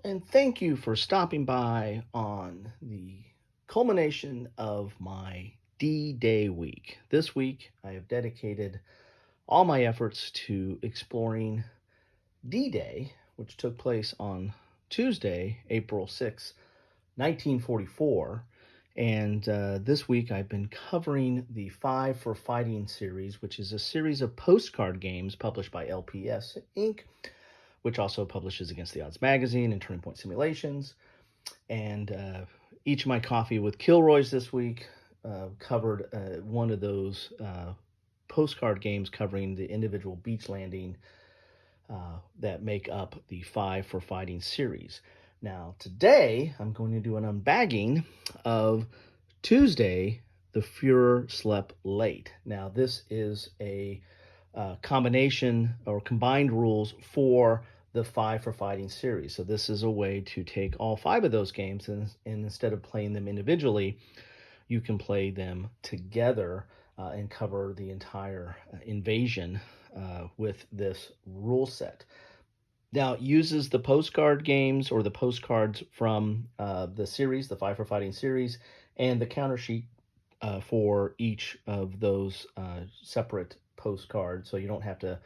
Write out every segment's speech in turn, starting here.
and thank you for stopping by on the culmination of my D-Day week. This week, I have dedicated all my efforts to exploring D-Day, which took place on Tuesday, April 6th, 1944. And this week, I've been covering the Five for Fighting series, which is a series of postcard games published by LPS Inc., which also publishes Against the Odds magazine and Turning Point Simulations. And each of my coffee with Kilroy's this week covered one of those postcard games covering the individual beach landing that make up the Five for Fighting series. Now, today, I'm going to do an unbagging of Tuesday, the Fuhrer Slept Late. Now, this is a combination or combined rules for the Five for Fighting series. So this is a way to take all five of those games and instead of playing them individually, you can play them together and cover the entire invasion with this rule set. Now, it uses the postcard games or the postcards from the series, the Five for Fighting series, and the counter sheet for each of those separate postcards, so you don't have to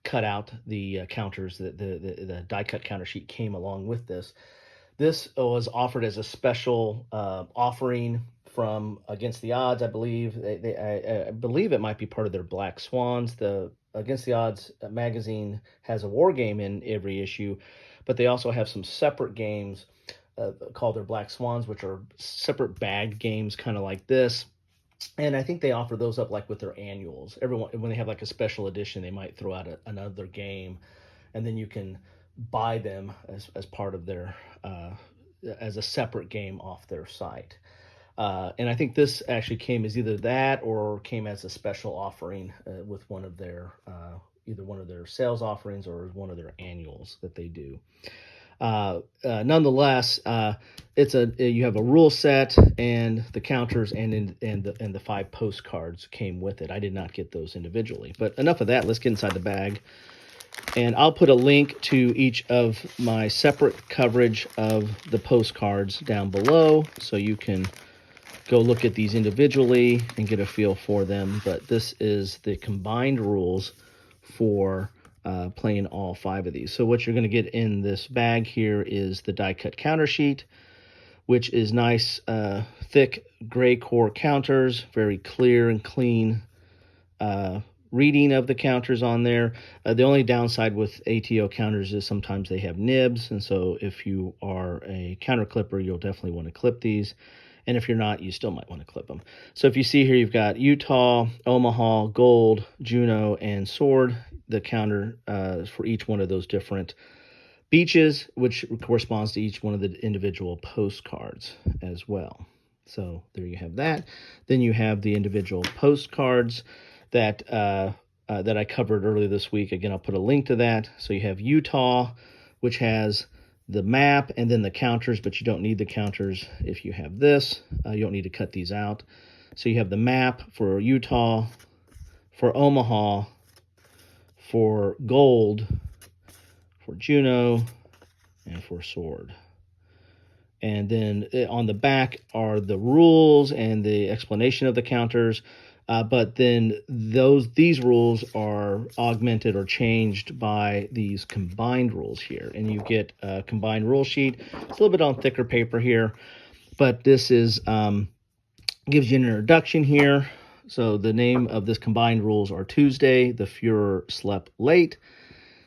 cut out the counters. The die cut counter sheet came along with this. This was offered as a special offering from Against the Odds, I believe. I believe it might be part of their Black Swans. The Against the Odds magazine has a war game in every issue, but they also have some separate games called their Black Swans, which are separate bagged games, kind of like this. And I think they offer those up like with their annuals. Everyone, when they have like a special edition, they might throw out another game, and then you can buy them as part of their as a separate game off their site. And I think this actually came as either that or came as a special offering with one of their either one of their sales offerings or one of their annuals that they do. Nonetheless, you have a rule set and the counters and the five postcards came with it. I did not get those individually, but enough of that. Let's get inside the bag, and I'll put a link to each of my separate coverage of the postcards down below, so you can go look at these individually and get a feel for them. But this is the combined rules for playing all five of these. So what you're going to get in this bag here is the die cut counter sheet, which is nice, thick gray core counters, very clear and clean reading of the counters on there. The only downside with ATO counters is sometimes they have nibs, and so if you are a counter clipper, you'll definitely want to clip these. And if you're not, you still might want to clip them. So if you see here, you've got Utah, Omaha, Gold, Juneau, and Sword, the counter for each one of those different beaches, which corresponds to each one of the individual postcards as well. So there you have that. Then you have the individual postcards that I covered earlier this week. Again, I'll put a link to that. So you have Utah, which has the map and then the counters, but you don't need the counters if you have this. You don't need to cut these out. So you have the map for Utah, for Omaha, for Gold, for Juneau, and for Sword. And then on the back are the rules and the explanation of the counters. But then these rules are augmented or changed by these combined rules here. And you get a combined rule sheet. It's a little bit on thicker paper here, but this is gives you an introduction here. So the name of this combined rules are Tuesday, the Fuhrer Slept Late.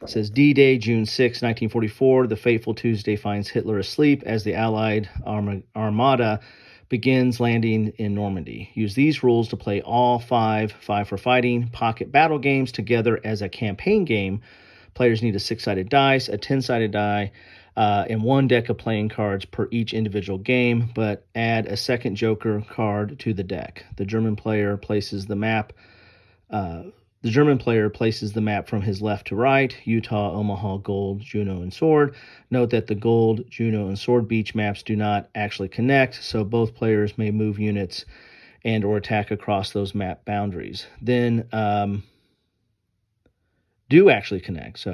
It says D-Day, June 6, 1944. The fateful Tuesday finds Hitler asleep as the Allied Armada begins landing in Normandy. Use these rules to play all five for Fighting pocket battle games together as a campaign game. Players need a 6-sided dice, a 10-sided die, and one deck of playing cards per each individual game, but add a second joker card to the deck. The German player places the map from his left to right: Utah, Omaha, Gold, Juneau, and Sword. Note that the Gold, Juneau, and Sword beach maps do not actually connect, so both players may move units and or attack across those map boundaries. Then do actually connect.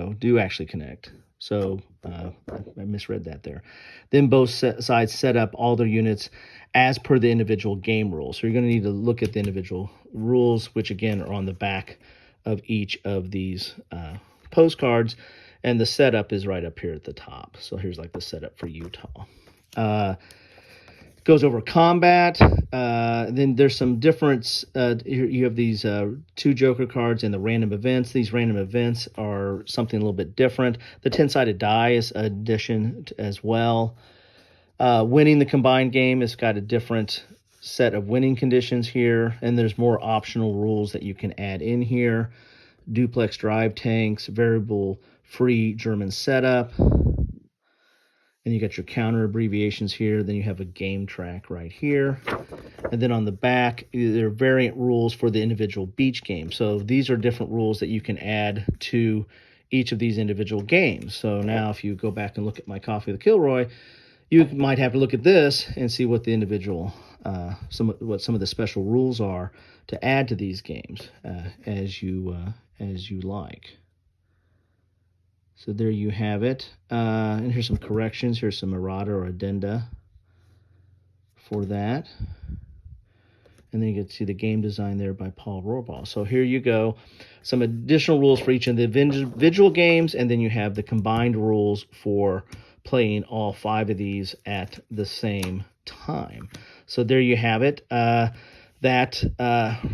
So I misread that there. Then both sides set up all their units as per the individual game rules. So you're going to need to look at the individual rules, which again are on the back of each of these postcards. And the setup is right up here at the top. So here's like the setup for Utah. Goes over combat. Then there's some difference. You have these 2 Joker cards and the random events. These random events are something a little bit different. The 10-sided die is an addition as well. Winning the combined game has got a different set of winning conditions here, and there's more optional rules that you can add in here. Duplex drive tanks, variable free German setup. And you got your counter abbreviations here. Then you have a game track right here. And then on the back, there are variant rules for the individual beach games. So these are different rules that you can add to each of these individual games. So now if you go back and look at my Coffee with Kilroy, you might have to look at this and see what the individual, some of the special rules are to add to these games as you like. So there you have it. And here's some corrections. Here's some errata or addenda for that. And then you get to see the game design there by Paul Rohrbaugh. So here you go. Some additional rules for each of the individual games, and then you have the combined rules for playing all 5 of these at the same time. So there you have it. That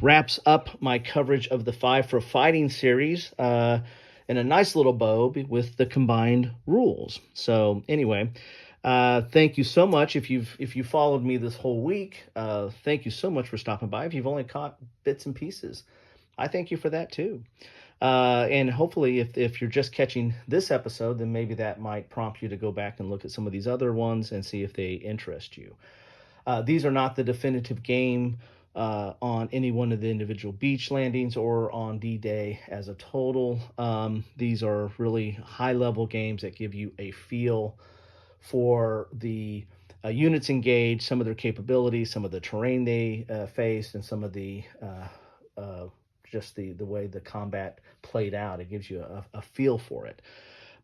wraps up my coverage of the 5 for Fighting series in a nice little bow with the combined rules. So anyway, thank you so much. If you followed me this whole week, thank you so much for stopping by. If you've only caught bits and pieces, I thank you for that too. And hopefully if you're just catching this episode, then maybe that might prompt you to go back and look at some of these other ones and see if they interest you. These are not the definitive game on any one of the individual beach landings or on D-Day as a total. These are really high-level games that give you a feel for the units engaged, some of their capabilities, some of the terrain they faced, and some of the just the way the combat played out. It gives you a feel for it,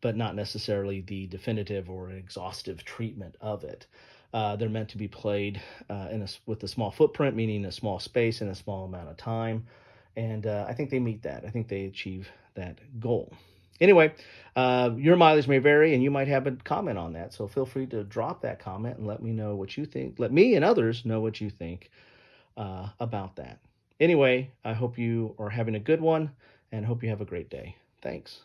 but not necessarily the definitive or exhaustive treatment of it. They're meant to be played with a small footprint, meaning a small space and a small amount of time. And I think they meet that. I think they achieve that goal. Anyway, your mileage may vary, and you might have a comment on that. So feel free to drop that comment and let me know what you think. Let me and others know what you think about that. Anyway, I hope you are having a good one, and hope you have a great day. Thanks.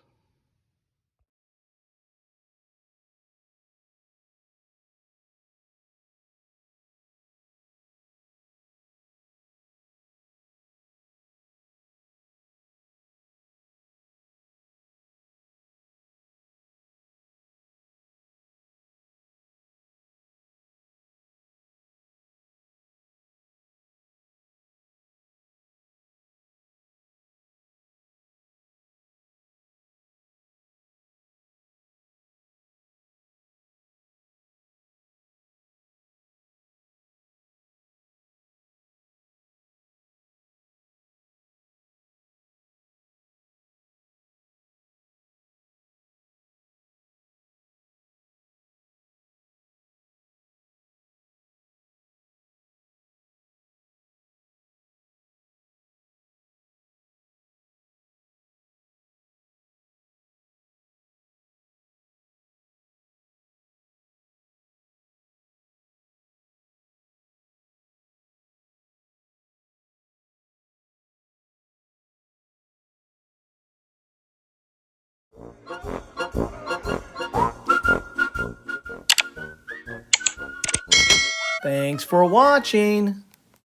Thanks for watching.